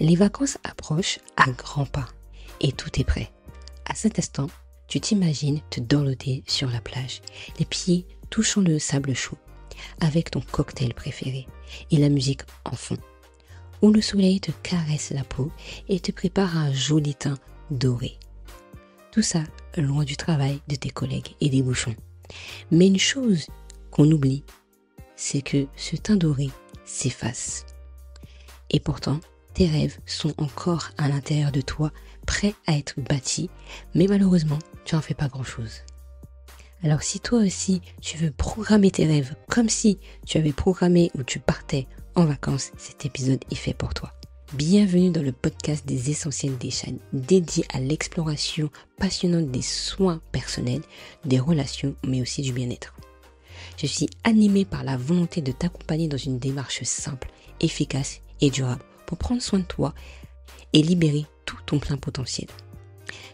Les vacances approchent à grands pas et tout est prêt. À cet instant, tu t'imagines te dorloter sur la plage, les pieds touchant le sable chaud, avec ton cocktail préféré et la musique en fond, où le soleil te caresse la peau et te prépare un joli teint doré. Tout ça loin du travail de tes collègues et des bouchons. Mais une chose qu'on oublie, c'est que ce teint doré s'efface. Et pourtant, tes rêves sont encore à l'intérieur de toi, prêts à être bâtis, mais malheureusement, tu n'en fais pas grand-chose. Alors si toi aussi, tu veux programmer tes rêves comme si tu avais programmé où tu partais en vacances, cet épisode est fait pour toi. Bienvenue dans le podcast des Essentiels des Shane, dédié à l'exploration passionnante des soins personnels, des relations, mais aussi du bien-être. Je suis animée par la volonté de t'accompagner dans une démarche simple, efficace et durable pour prendre soin de toi et libérer tout ton plein potentiel.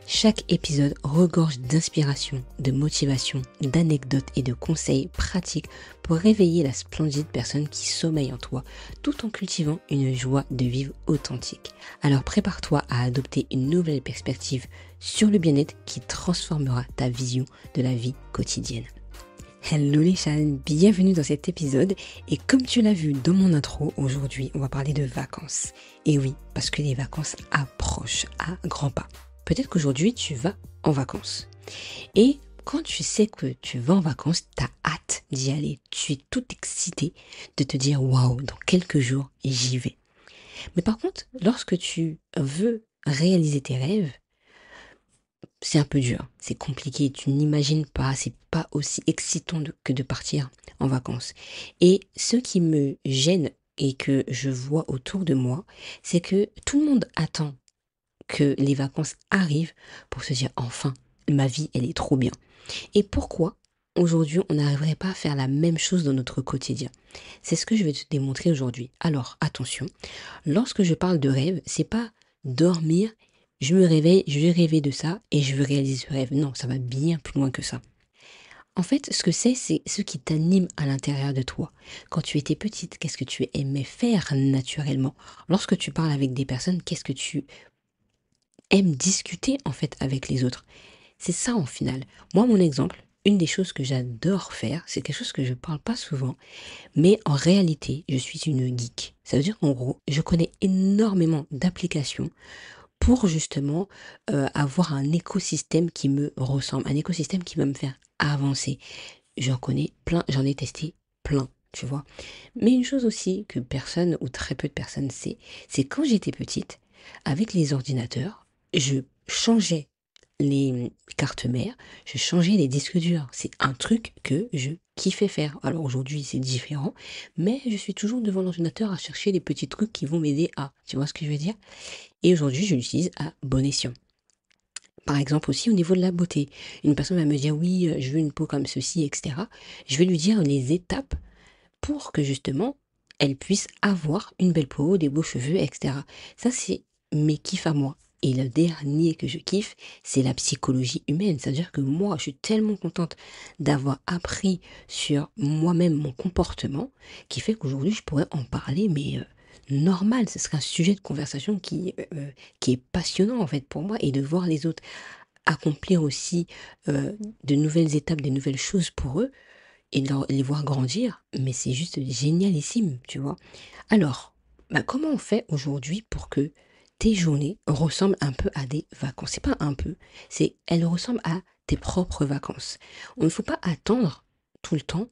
Chaque épisode regorge d'inspiration, de motivation, d'anecdotes et de conseils pratiques pour réveiller la splendide personne qui sommeille en toi, tout en cultivant une joie de vivre authentique. Alors prépare-toi à adopter une nouvelle perspective sur le bien-être qui transformera ta vision de la vie quotidienne. Hello les Shane, bienvenue dans cet épisode et comme tu l'as vu dans mon intro, aujourd'hui on va parler de vacances. Et oui, parce que les vacances approchent à grands pas. Peut-être qu'aujourd'hui tu vas en vacances. Et quand tu sais que tu vas en vacances, tu as hâte d'y aller. Tu es tout excité de te dire waouh, dans quelques jours j'y vais. Mais par contre, lorsque tu veux réaliser tes rêves, c'est un peu dur, c'est compliqué, tu n'imagines pas, c'est pas aussi excitant que de partir en vacances. Et ce qui me gêne et que je vois autour de moi, c'est que tout le monde attend que les vacances arrivent pour se dire enfin, ma vie, elle est trop bien. Et pourquoi aujourd'hui on n'arriverait pas à faire la même chose dans notre quotidien? C'est ce que je vais te démontrer aujourd'hui. Alors attention, lorsque je parle de rêve, c'est pas dormir, je me réveille, je vais rêver de ça et je veux réaliser ce rêve. Non, ça va bien plus loin que ça. En fait, ce que c'est ce qui t'anime à l'intérieur de toi. Quand tu étais petite, qu'est-ce que tu aimais faire naturellement? Lorsque tu parles avec des personnes, qu'est-ce que tu aimes discuter en fait avec les autres? C'est ça en final. Moi, mon exemple, une des choses que j'adore faire, c'est quelque chose que je parle pas souvent, mais en réalité, je suis une geek. Ça veut dire qu'en gros, je connais énormément d'applications pour justement avoir un écosystème qui me ressemble, un écosystème qui va me faire avancer. J'en connais plein, j'en ai testé plein, tu vois. Mais une chose aussi que personne ou très peu de personnes sait, c'est quand j'étais petite, avec les ordinateurs, je changeais les cartes mères, je changeais les disques durs. C'est un truc que je kiffais faire. Alors aujourd'hui, c'est différent, mais je suis toujours devant l'ordinateur à chercher les petits trucs qui vont m'aider à, tu vois ce que je veux dire? Et aujourd'hui, je l'utilise à bon escient. Par exemple aussi au niveau de la beauté. Une personne va me dire oui, je veux une peau comme ceci, etc. Je vais lui dire les étapes pour que justement elle puisse avoir une belle peau, des beaux cheveux, etc. Ça, c'est mes kiffs à moi. Et le dernier que je kiffe, c'est la psychologie humaine. C'est-à-dire que moi, je suis tellement contente d'avoir appris sur moi-même mon comportement qui fait qu'aujourd'hui, je pourrais en parler, mais normal. Ce serait un sujet de conversation qui est passionnant en fait pour moi et de voir les autres accomplir aussi de nouvelles étapes, des nouvelles choses pour eux et de les voir grandir, mais c'est juste génialissime, tu vois. Alors, comment on fait aujourd'hui pour que tes journées ressemblent un peu à des vacances? C'est pas un peu, c'est elles ressemblent à tes propres vacances. On ne faut pas attendre tout le temps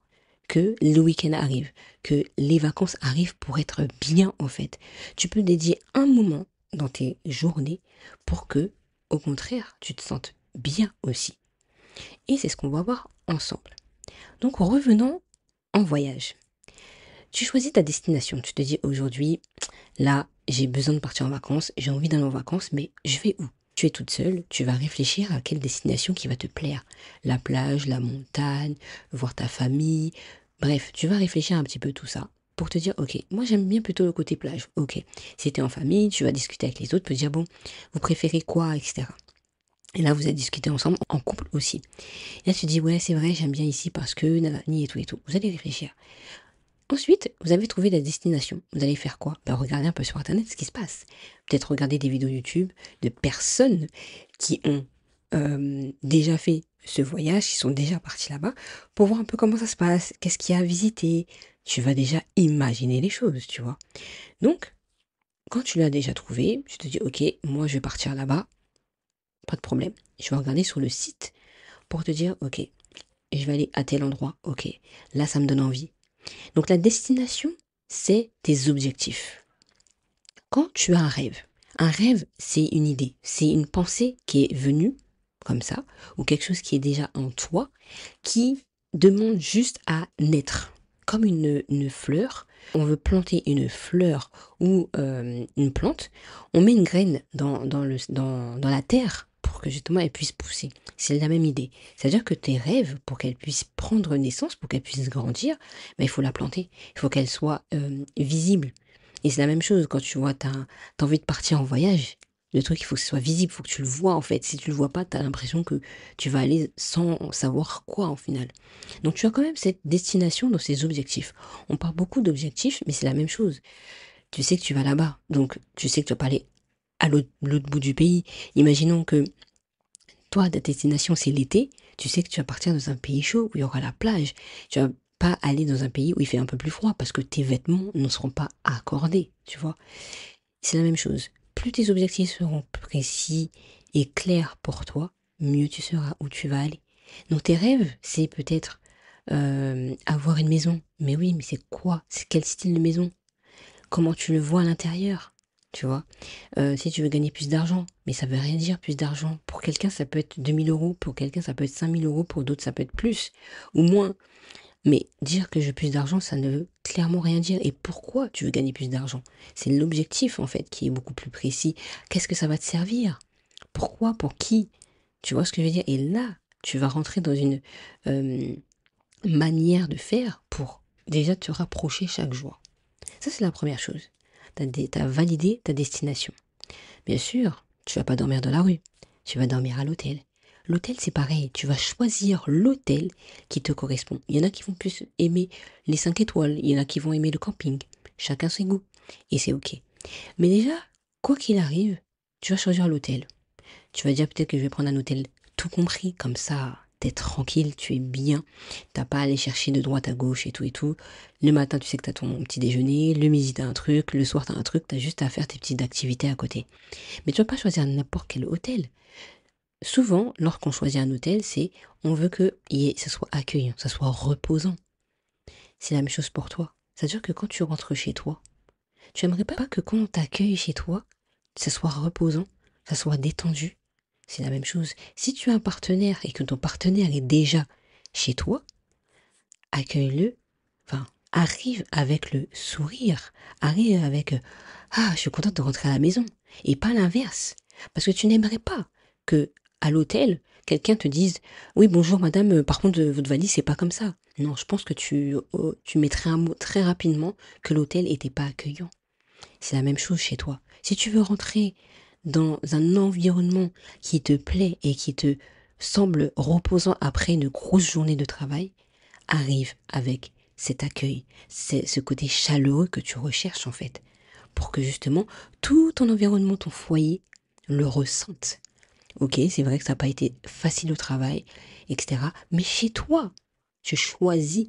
que le week-end arrive, que les vacances arrivent pour être bien en fait. Tu peux dédier un moment dans tes journées pour que, au contraire, tu te sentes bien aussi. Et c'est ce qu'on va voir ensemble. Donc revenons en voyage. Tu choisis ta destination. Tu te dis aujourd'hui, là, j'ai besoin de partir en vacances, j'ai envie d'aller en vacances, mais je vais où? Tu es toute seule, tu vas réfléchir à quelle destination qui va te plaire. La plage, la montagne, voir ta famille. Bref, tu vas réfléchir un petit peu tout ça pour te dire, ok, moi j'aime bien plutôt le côté plage. Ok, si tu es en famille, tu vas discuter avec les autres, pour te dire, bon, vous préférez quoi, etc. Et là, vous allez discuter ensemble, en couple aussi. Et là, tu dis, ouais, c'est vrai, j'aime bien ici parce que nanani et tout et tout. Vous allez réfléchir. Ensuite, vous avez trouvé la destination. Vous allez faire quoi? Ben, regarder un peu sur Internet ce qui se passe. Peut-être regarder des vidéos YouTube de personnes qui ont déjà fait ce voyage, qui sont déjà partis là-bas, pour voir un peu comment ça se passe, qu'est-ce qu'il y a à visiter. Tu vas déjà imaginer les choses, tu vois. Donc, quand tu l'as déjà trouvé, tu te dis, ok, moi je vais partir là-bas, pas de problème. Je vais regarder sur le site pour te dire, ok, je vais aller à tel endroit, ok, là ça me donne envie. Donc la destination, c'est tes objectifs. Quand tu as un rêve, c'est une idée, c'est une pensée qui est venue comme ça, ou quelque chose qui est déjà en toi, qui demande juste à naître. Comme une fleur, on veut planter une fleur ou une plante, on met une graine dans la terre pour que justement elle puisse pousser. C'est la même idée. C'est-à-dire que tes rêves, pour qu'elles puissent prendre naissance, pour qu'elles puissent grandir, ben, il faut la planter. Il faut qu'elle soit visible. Et c'est la même chose quand tu vois, t'as envie de partir en voyage. Le truc, il faut que ce soit visible, il faut que tu le vois en fait. Si tu le vois pas, tu as l'impression que tu vas aller sans savoir quoi en final. Donc tu as quand même cette destination dans ces objectifs. On parle beaucoup d'objectifs, mais c'est la même chose. Tu sais que tu vas là-bas, donc tu sais que tu vas pas aller à l'autre bout du pays. Imaginons que toi, ta destination c'est l'été, tu sais que tu vas partir dans un pays chaud où il y aura la plage. Tu vas pas aller dans un pays où il fait un peu plus froid parce que tes vêtements ne seront pas accordés, tu vois. C'est la même chose. Plus tes objectifs seront précis et clairs pour toi, mieux tu seras où tu vas aller. Donc tes rêves, c'est peut-être avoir une maison. Mais oui, mais c'est quoi? C'est quel style de maison? Comment tu le vois à l'intérieur? Tu vois? Si tu veux gagner plus d'argent, mais ça veut rien dire plus d'argent. Pour quelqu'un, ça peut être 2 000 euros, pour quelqu'un, ça peut être 5 000 euros, pour d'autres, ça peut être plus ou moins. Mais dire que je veux plus d'argent, ça ne veut clairement rien dire. Et pourquoi tu veux gagner plus d'argent? C'est l'objectif, en fait, qui est beaucoup plus précis. Qu'est-ce que ça va te servir? Pourquoi? Pour qui? Tu vois ce que je veux dire? Et là, tu vas rentrer dans une euh, manière de faire pour déjà te rapprocher chaque jour. Ça, c'est la première chose. T'as validé ta destination. Bien sûr, tu vas pas dormir dans la rue. Tu vas dormir à l'hôtel. L'hôtel, c'est pareil. Tu vas choisir l'hôtel qui te correspond. Il y en a qui vont plus aimer les 5 étoiles. Il y en a qui vont aimer le camping. Chacun ses goûts. Et c'est OK. Mais déjà, quoi qu'il arrive, tu vas choisir l'hôtel. Tu vas dire peut-être que je vais prendre un hôtel tout compris. Comme ça, t'es tranquille, tu es bien. T'as pas à aller chercher de droite à gauche et tout et tout. Le matin, tu sais que t'as ton petit déjeuner. Le midi, t'as un truc. Le soir, t'as un truc. T'as juste à faire tes petites activités à côté. Mais tu vas pas choisir n'importe quel hôtel. Souvent, lorsqu'on choisit un hôtel, c'est on veut que ça soit accueillant, ça soit reposant. C'est la même chose pour toi. C'est-à-dire que quand tu rentres chez toi, tu aimerais pas que quand on t'accueille chez toi, ça soit reposant, ça soit détendu. C'est la même chose. Si tu as un partenaire et que ton partenaire est déjà chez toi, accueille-le, enfin, arrive avec le sourire, arrive avec ah, je suis contente de rentrer à la maison. Et pas l'inverse. Parce que tu n'aimerais pas que à l'hôtel, quelqu'un te dise oui, bonjour madame, par contre, votre valise, c'est pas comme ça. Non, je pense que tu mettrais un mot très rapidement que l'hôtel n'était pas accueillant. C'est la même chose chez toi. Si tu veux rentrer dans un environnement qui te plaît et qui te semble reposant après une grosse journée de travail, arrive avec cet accueil, c'est ce côté chaleureux que tu recherches en fait, pour que justement tout ton environnement, ton foyer, le ressente. Ok, c'est vrai que ça n'a pas été facile au travail, etc. Mais chez toi, tu choisis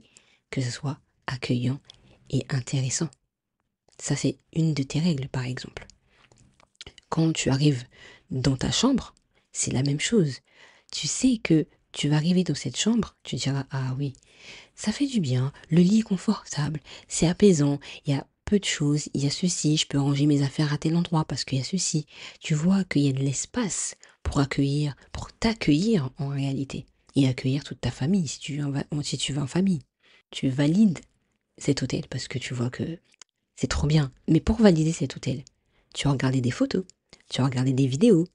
que ce soit accueillant et intéressant. Ça, c'est une de tes règles, par exemple. Quand tu arrives dans ta chambre, c'est la même chose. Tu sais que tu vas arriver dans cette chambre, tu diras, ah oui, ça fait du bien, le lit est confortable, c'est apaisant, il y a peu de choses, il y a ceci, je peux ranger mes affaires à tel endroit parce qu'il y a ceci. Tu vois qu'il y a de l'espace pour accueillir, pour t'accueillir en réalité, et accueillir toute ta famille si tu vas en famille. Tu valides cet hôtel parce que tu vois que c'est trop bien. Mais pour valider cet hôtel, tu as regardé des photos, tu as regardé des vidéos,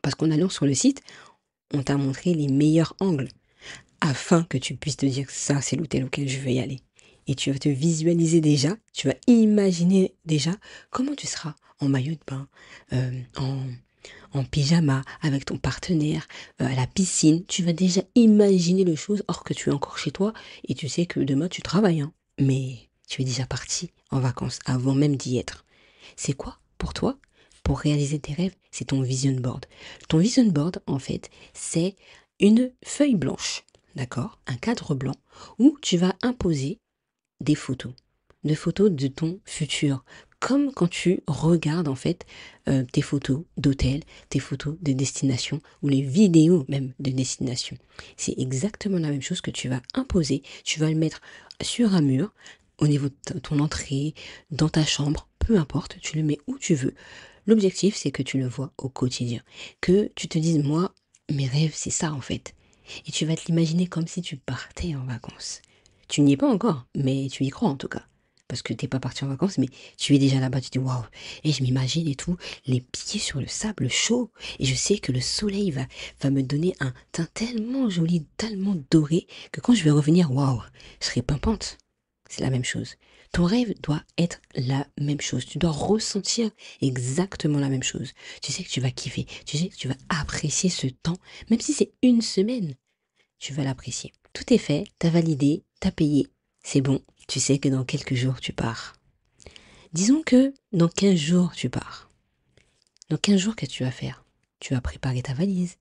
parce qu'en allant sur le site, on t'a montré les meilleurs angles afin que tu puisses te dire ça, c'est l'hôtel auquel je vais y aller. Et tu vas te visualiser déjà, tu vas imaginer déjà comment tu seras en maillot de bain, en pyjama, avec ton partenaire, à la piscine. Tu vas déjà imaginer les choses, or que tu es encore chez toi et tu sais que demain tu travailles, hein. mais tu es déjà parti en vacances avant même d'y être. C'est quoi pour toi? Pour réaliser tes rêves, c'est ton vision board. Ton vision board, en fait, c'est une feuille blanche, d'accord? Un cadre blanc où tu vas imposer des photos, de photos de ton futur. Comme quand tu regardes en fait tes photos d'hôtel, tes photos de destination ou les vidéos même de destination. C'est exactement la même chose que tu vas imposer. Tu vas le mettre sur un mur, au niveau de ton entrée, dans ta chambre, peu importe, tu le mets où tu veux. L'objectif, c'est que tu le vois au quotidien. Que tu te dises, moi, mes rêves, c'est ça en fait. Et tu vas te l'imaginer comme si tu partais en vacances. Tu n'y es pas encore, mais tu y crois en tout cas. Parce que t'es pas parti en vacances, mais tu es déjà là-bas, tu dis waouh, et je m'imagine et tout, les pieds sur le sable chaud, et je sais que le soleil va me donner un teint tellement joli, tellement doré, que quand je vais revenir, waouh, je serai pimpante. C'est la même chose. Ton rêve doit être la même chose. Tu dois ressentir exactement la même chose. Tu sais que tu vas kiffer, tu sais que tu vas apprécier ce temps, même si c'est une semaine, tu vas l'apprécier. Tout est fait, t'as validé, t'as payé, c'est bon, tu sais que dans quelques jours tu pars. Disons que dans 15 jours tu pars. Dans 15 jours, qu'est-ce que tu vas faire? Tu vas préparer ta valise,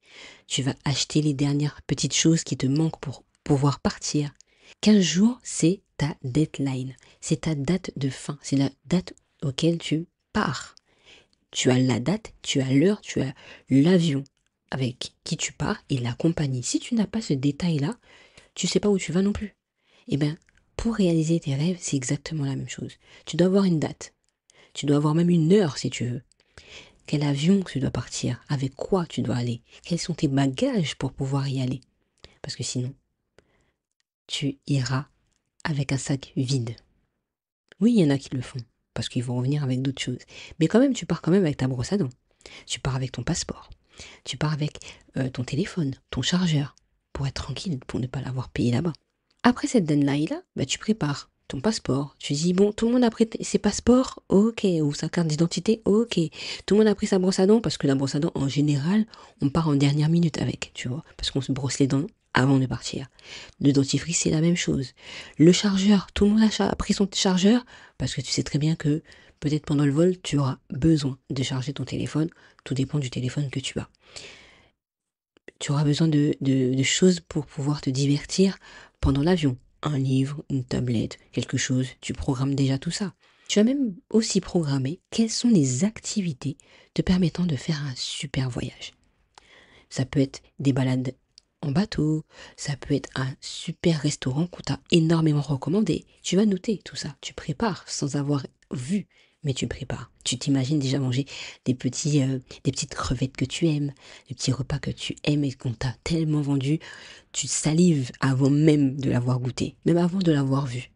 tu vas acheter les dernières petites choses qui te manquent pour pouvoir partir. 15 jours, c'est ta deadline, c'est ta date de fin, c'est la date auquel tu pars. Tu as la date, tu as l'heure, tu as l'avion avec qui tu pars et la compagnie. Si tu n'as pas ce détail-là, tu sais pas où tu vas non plus. Eh bien, pour réaliser tes rêves, c'est exactement la même chose. Tu dois avoir une date. Tu dois avoir même une heure si tu veux. Quel avion tu dois partir? Avec quoi tu dois aller? Quels sont tes bagages pour pouvoir y aller? Parce que sinon, tu iras avec un sac vide. Oui, il y en a qui le font, parce qu'ils vont revenir avec d'autres choses. Mais quand même, tu pars quand même avec ta brosse à dents. Tu pars avec ton passeport. Tu pars avec ton téléphone, ton chargeur, pour être tranquille, pour ne pas l'avoir payé là-bas. Après cette deadline-là, bah, tu prépares ton passeport. Tu dis, bon, tout le monde a pris ses passeports, ok, ou sa carte d'identité, ok. Tout le monde a pris sa brosse à dents, parce que la brosse à dents, en général, on part en dernière minute avec, tu vois, parce qu'on se brosse les dents avant de partir. Le dentifrice, c'est la même chose. Le chargeur, tout le monde a pris son chargeur, parce que tu sais très bien que peut-être pendant le vol, tu auras besoin de charger ton téléphone. Tout dépend du téléphone que tu as. Tu auras besoin de choses pour pouvoir te divertir pendant l'avion. Un livre, une tablette, quelque chose, tu programmes déjà tout ça. Tu vas même aussi programmer quelles sont les activités te permettant de faire un super voyage. Ça peut être des balades en bateau, ça peut être un super restaurant qu'on t'a énormément recommandé. Tu vas noter tout ça, tu prépares sans avoir vu, mais tu prépares. Tu t'imagines déjà manger des petites crevettes que tu aimes, des petits repas que tu aimes et qu'on t'a tellement vendu, tu salives avant même de l'avoir goûté, même avant de l'avoir vu.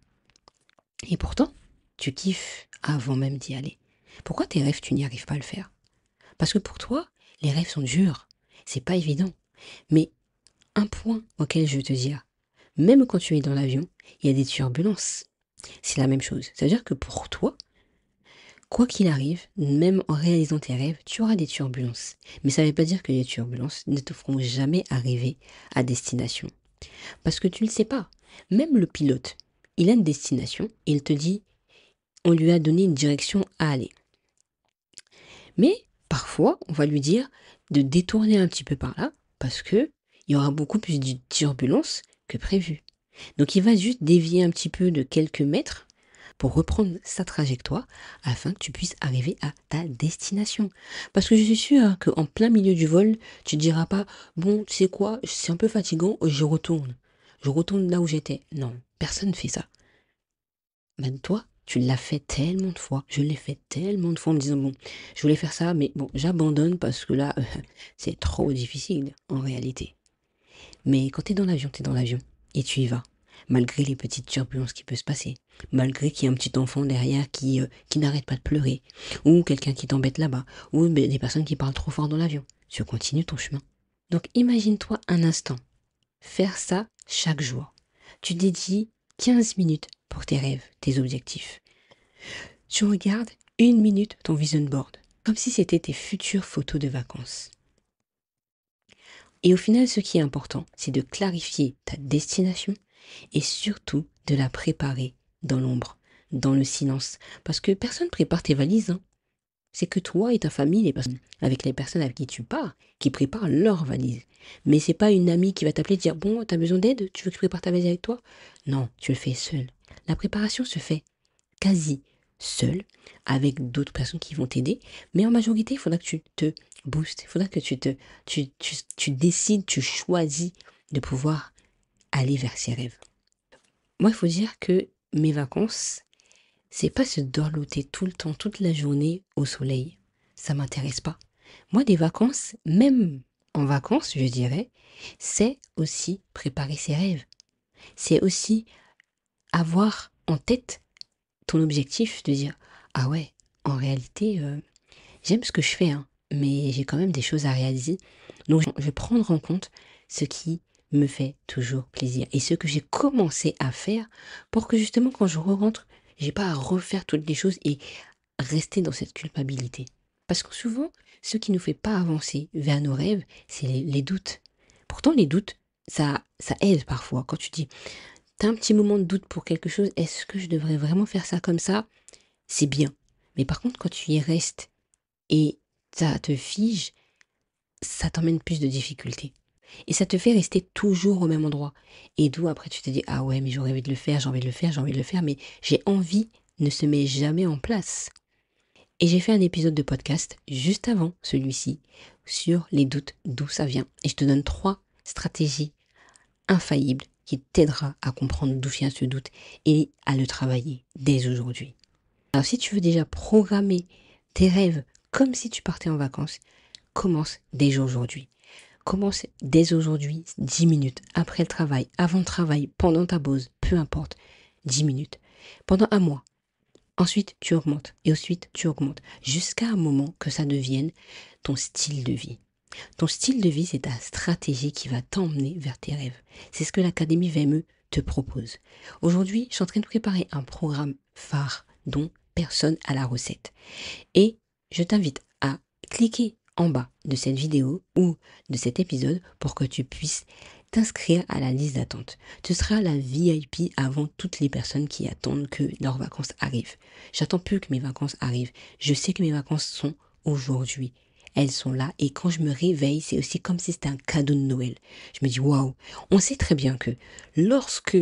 Et pourtant, tu kiffes avant même d'y aller. Pourquoi tes rêves, tu n'y arrives pas à le faire? Parce que pour toi, les rêves sont durs, c'est pas évident. Mais un point auquel je veux te dire, même quand tu es dans l'avion, il y a des turbulences. C'est la même chose. C'est-à-dire que pour toi, quoi qu'il arrive, même en réalisant tes rêves, tu auras des turbulences. Mais ça ne veut pas dire que les turbulences ne te feront jamais arriver à destination. Parce que tu ne le sais pas. Même le pilote, il a une destination et il te dit, on lui a donné une direction à aller. Mais parfois, on va lui dire de détourner un petit peu par là parce que il y aura beaucoup plus de turbulences que prévu. Donc il va juste dévier un petit peu de quelques mètres pour reprendre sa trajectoire afin que tu puisses arriver à ta destination. Parce que je suis sûre qu'en plein milieu du vol, tu ne diras pas, bon, tu sais quoi, c'est un peu fatigant, je retourne. Je retourne là où j'étais. Non, personne ne fait ça. Ben toi, tu l'as fait tellement de fois. Je l'ai fait tellement de fois en me disant, bon, je voulais faire ça, mais bon, j'abandonne parce que là, c'est trop difficile en réalité. Mais quand tu es dans l'avion, tu es dans l'avion et tu y vas. Malgré les petites turbulences qui peuvent se passer, malgré qu'il y ait un petit enfant derrière qui n'arrête pas de pleurer, ou quelqu'un qui t'embête là-bas, ou des personnes qui parlent trop fort dans l'avion, tu continues ton chemin. Donc imagine-toi un instant, faire ça chaque jour. Tu dédies 15 minutes pour tes rêves, tes objectifs. Tu regardes 1 minute ton vision board, comme si c'était tes futures photos de vacances. Et au final, ce qui est important, c'est de clarifier ta destination et surtout de la préparer dans l'ombre, dans le silence. Parce que personne prépare tes valises, hein. C'est que toi et ta famille, avec les personnes avec qui tu pars, qui préparent leurs valises. Mais c'est pas une amie qui va t'appeler et dire bon, t'as besoin d'aide, tu veux que je prépare ta valise avec toi? Non, tu le fais seul. La préparation se fait quasi seul, avec d'autres personnes qui vont t'aider. Mais en majorité, il faudra que tu te boostes, il faudra que tu décides, tu choisis de pouvoir aller vers ses rêves. Moi, il faut dire que mes vacances, c'est pas se dorloter tout le temps, toute la journée au soleil. Ça m'intéresse pas. Moi, des vacances, même en vacances, je dirais, c'est aussi préparer ses rêves. C'est aussi avoir en tête ton objectif, de dire, ah ouais, en réalité, j'aime ce que je fais, hein, mais j'ai quand même des choses à réaliser. Donc, je vais prendre en compte ce qui me fait toujours plaisir et ce que j'ai commencé à faire pour que justement, quand je rentre, j'ai pas à refaire toutes les choses et rester dans cette culpabilité. Parce que souvent, ce qui nous fait pas avancer vers nos rêves, c'est les doutes. Pourtant, les doutes, ça aide parfois. Quand tu dis, t'as un petit moment de doute pour quelque chose, est-ce que je devrais vraiment faire ça comme ça? C'est bien. Mais par contre, quand tu y restes et ça te fige, ça t'emmène plus de difficultés. Et ça te fait rester toujours au même endroit. Et d'où après tu te dis, ah ouais, mais j'aurais envie de le faire, j'ai envie de le faire, j'ai envie de le faire, mais j'ai envie ne se met jamais en place. Et j'ai fait un épisode de podcast juste avant celui-ci sur les doutes, d'où ça vient. Et je te donne 3 stratégies infaillibles qui t'aidera à comprendre d'où vient ce doute et à le travailler dès aujourd'hui. Alors si tu veux déjà programmer tes rêves comme si tu partais en vacances, commence dès aujourd'hui. Commence dès aujourd'hui, 10 minutes, après le travail, avant le travail, pendant ta pause, peu importe, 10 minutes, pendant un mois. Ensuite, tu augmentes, et ensuite, tu augmentes, jusqu'à un moment que ça devienne ton style de vie. Ton style de vie, c'est ta stratégie qui va t'emmener vers tes rêves. C'est ce que l'Académie VME te propose. Aujourd'hui, je suis en train de préparer un programme phare dont personne n'a la recette. Et je t'invite à cliquer en bas de cette vidéo ou de cet épisode pour que tu puisses t'inscrire à la liste d'attente. Tu seras la VIP avant toutes les personnes qui attendent que leurs vacances arrivent. J'attends plus que mes vacances arrivent. Je sais que mes vacances sont aujourd'hui. Elles sont là et quand je me réveille, c'est aussi comme si c'était un cadeau de Noël. Je me dis waouh, on sait très bien que lorsque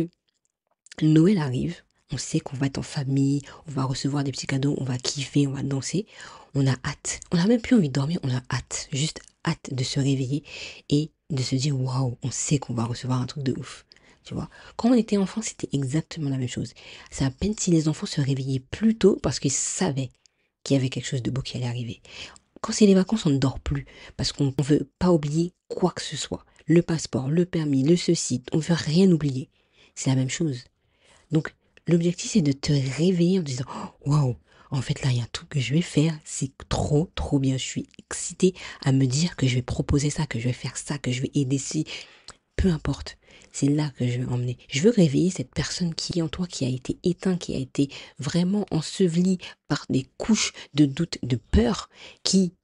Noël arrive, on sait qu'on va être en famille, on va recevoir des petits cadeaux, on va kiffer, on va danser. On a hâte. On n'a même plus envie de dormir, on a hâte. Juste hâte de se réveiller et de se dire waouh, on sait qu'on va recevoir un truc de ouf. Tu vois, quand on était enfant, c'était exactement la même chose. C'est à peine si les enfants se réveillaient plus tôt parce qu'ils savaient qu'il y avait quelque chose de beau qui allait arriver. Quand c'est les vacances, on ne dort plus parce qu'on ne veut pas oublier quoi que ce soit. Le passeport, le permis, le ceci, on ne veut rien oublier. C'est la même chose. Donc, l'objectif, c'est de te réveiller en te disant « Waouh, en fait, là, il y a un truc que je vais faire. C'est trop, trop bien. Je suis excitée à me dire que je vais proposer ça, que je vais faire ça, que je vais aider ci. » Peu importe. C'est là que je vais emmener. Je veux réveiller cette personne qui est en toi, qui a été éteinte, qui a été vraiment ensevelie par des couches de doute, de peur, qui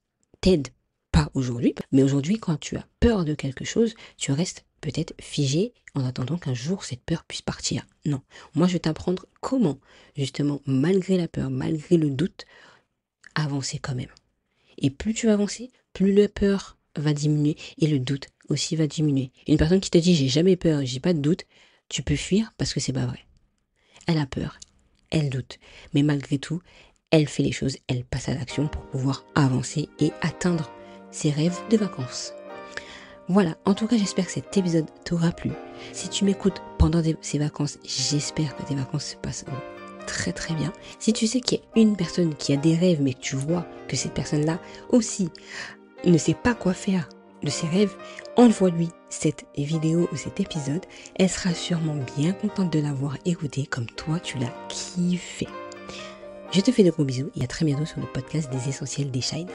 t'aident pas aujourd'hui. Mais aujourd'hui, quand tu as peur de quelque chose, tu restes peut-être figé en attendant qu'un jour cette peur puisse partir. Non. Moi, je vais t'apprendre comment, justement, malgré la peur, malgré le doute, avancer quand même. Et plus tu vas avancer, plus la peur va diminuer et le doute aussi va diminuer. Une personne qui te dit j'ai jamais peur, j'ai pas de doute, tu peux fuir parce que c'est pas vrai. Elle a peur, elle doute, mais malgré tout, elle fait les choses, elle passe à l'action pour pouvoir avancer et atteindre ses rêves de vacances. Voilà, en tout cas j'espère que cet épisode t'aura plu. Si tu m'écoutes pendant ces vacances, j'espère que tes vacances se passent très très bien. Si tu sais qu'il y a une personne qui a des rêves mais que tu vois que cette personne-là aussi ne sait pas quoi faire de ses rêves, envoie-lui cette vidéo ou cet épisode. Elle sera sûrement bien contente de l'avoir écouté comme toi tu l'as kiffé. Je te fais de gros bisous et à très bientôt sur le podcast des Essentiels des Shine.